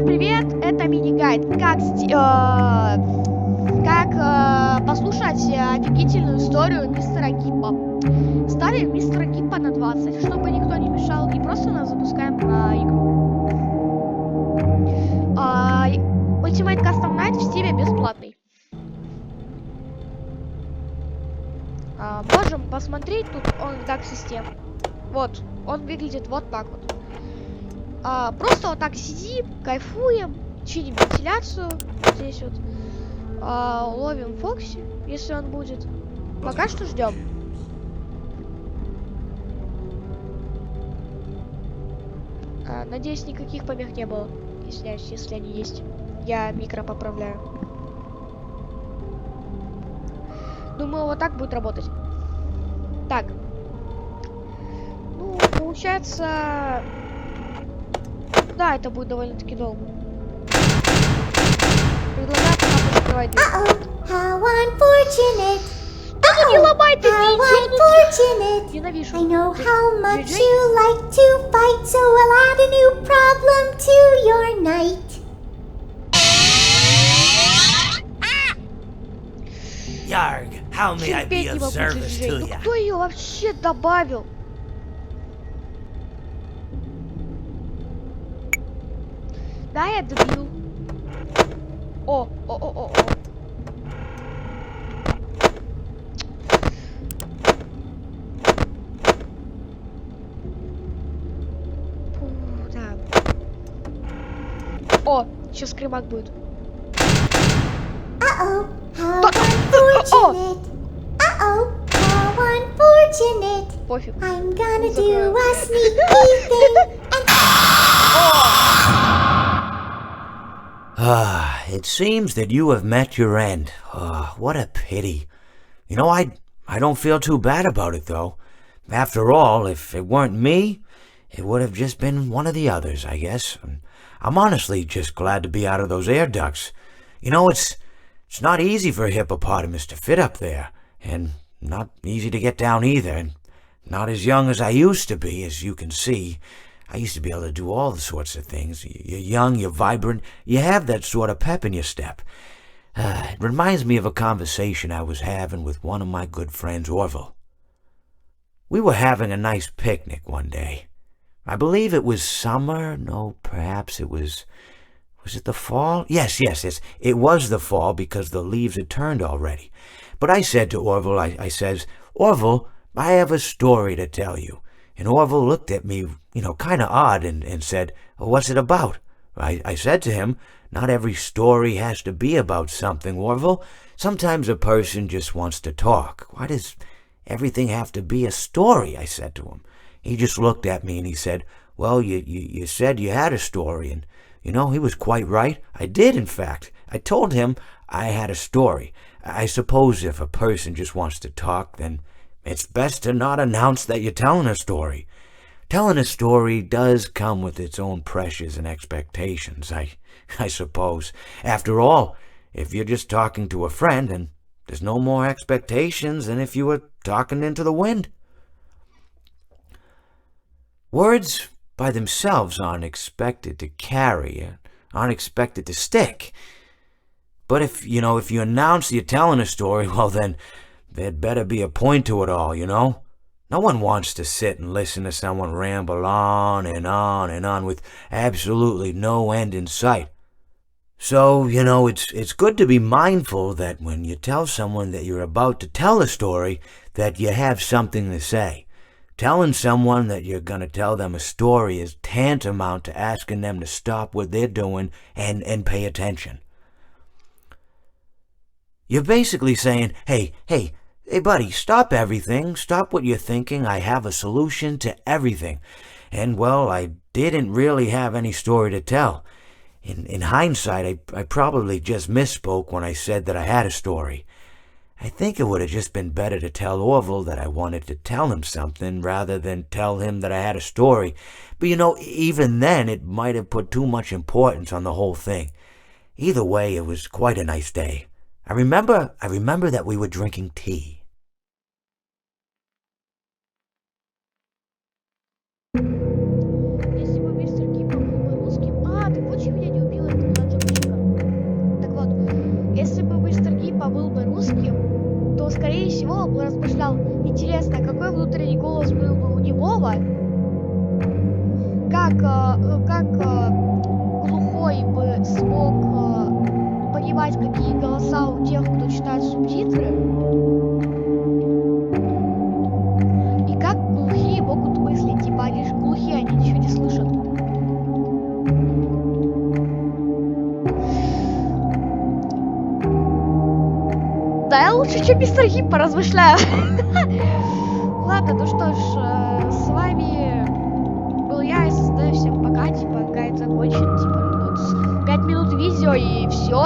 привет! Это мини-гайд. Как послушать офигительную историю мистера Гиппо. Ставим мистера Гиппо на 20, чтобы никто не мешал, и просто нас запускаем на игру. Ultimate Custom Night в Steam бесплатный. Можем посмотреть тут он так систем. Вот, он выглядит вот так вот. Просто вот так сидим, кайфуем, чиним вентиляцию здесь вот. Ловим Фокси, если он будет. Пока что ждем. Надеюсь, никаких помех не было. Если они есть. Я микро поправляю. Думаю, вот так будет работать. Так. Ну, получается... Да, это будет довольно-таки долго. Предлагаю пока закрывать дверь. How unfortunate. Ну не ломай ты unfortunate. Ненавижу. I know how much you like to fight, so I'll add a new problem to your night. Yarg, how may I be of service to you? Кто ее вообще добавил? Да, я добил. О. Да. О, сейчас скримак будет. Uh-oh, how unfortunate. Uh-oh, how unfortunate. Пофиг. I'm gonna do a sneaky thing. It seems that you have met your end. What a pity. You know, I don't feel too bad about it, though. After all, if it weren't me, it would have just been one of the others, I guess. I'm honestly just glad to be out of those air ducts. You know, it's not easy for a hippopotamus to fit up there, and not easy to get down either, and not as young as I used to be, as you can see. I used to be able to do all the sorts of things. You're young, you're vibrant, you have that sort of pep in your step. It reminds me of a conversation I was having with one of my good friends, Orville. We were having a nice picnic one day. I believe it was summer. No, perhaps it was... Was it the fall? Yes, it was the fall because the leaves had turned already. But I said to Orville, I says, Orville, I have a story to tell you. And Orville looked at me, kind of odd and said, what's it about? I said to him, not every story has to be about something, Orville. Sometimes a person just wants to talk. Why does everything have to be a story? I said to him. He just looked at me and he said, well, you said you had a story. And, he was quite right. I did, in fact. I told him I had a story. I suppose if a person just wants to talk, then it's best to not announce that you're telling a story. Telling a story does come with its own pressures and expectations, I suppose. After all, if you're just talking to a friend, then there's no more expectations than if you were talking into the wind. Words by themselves aren't expected to carry, aren't expected to stick. But if you announce you're telling a story, well then, there'd better be a point to it all, No one wants to sit and listen to someone ramble on and on and on with absolutely no end in sight. So, it's good to be mindful that when you tell someone that you're about to tell a story, that you have something to say. Telling someone that you're going to tell them a story is tantamount to asking them to stop what they're doing and pay attention. You're basically saying, hey, buddy, stop everything. Stop what you're thinking. I have a solution to everything. And, well, I didn't really have any story to tell. In hindsight, I probably just misspoke when I said that I had a story. I think it would have just been better to tell Orville that I wanted to tell him something rather than tell him that I had a story. But, even then, it might have put too much importance on the whole thing. Either way, it was quite a nice day. I remember that we were drinking tea. Если бы мистер Гиппо был бы русским... ты вот чего меня не убил как глухой бы смог понимать, какие голоса у тех, кто читает субтитры, и как глухие могут мыслить, типа они же глухие, они ничего не слышат. Да, я лучше, чем мистер Гиппо, размышляю. Ладно, ну что ж, с вами был я, и создаю всем пока, типа, гайд закончен, типа, вот 5 минут видео и все.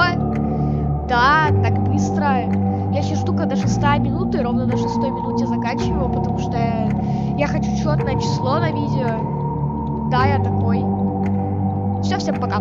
Да, так быстро. Я сейчас жду, когда 6-я минута, и ровно на 6-й минуте заканчиваю, потому что я хочу четное число на видео. Да, я такой. Все, всем пока.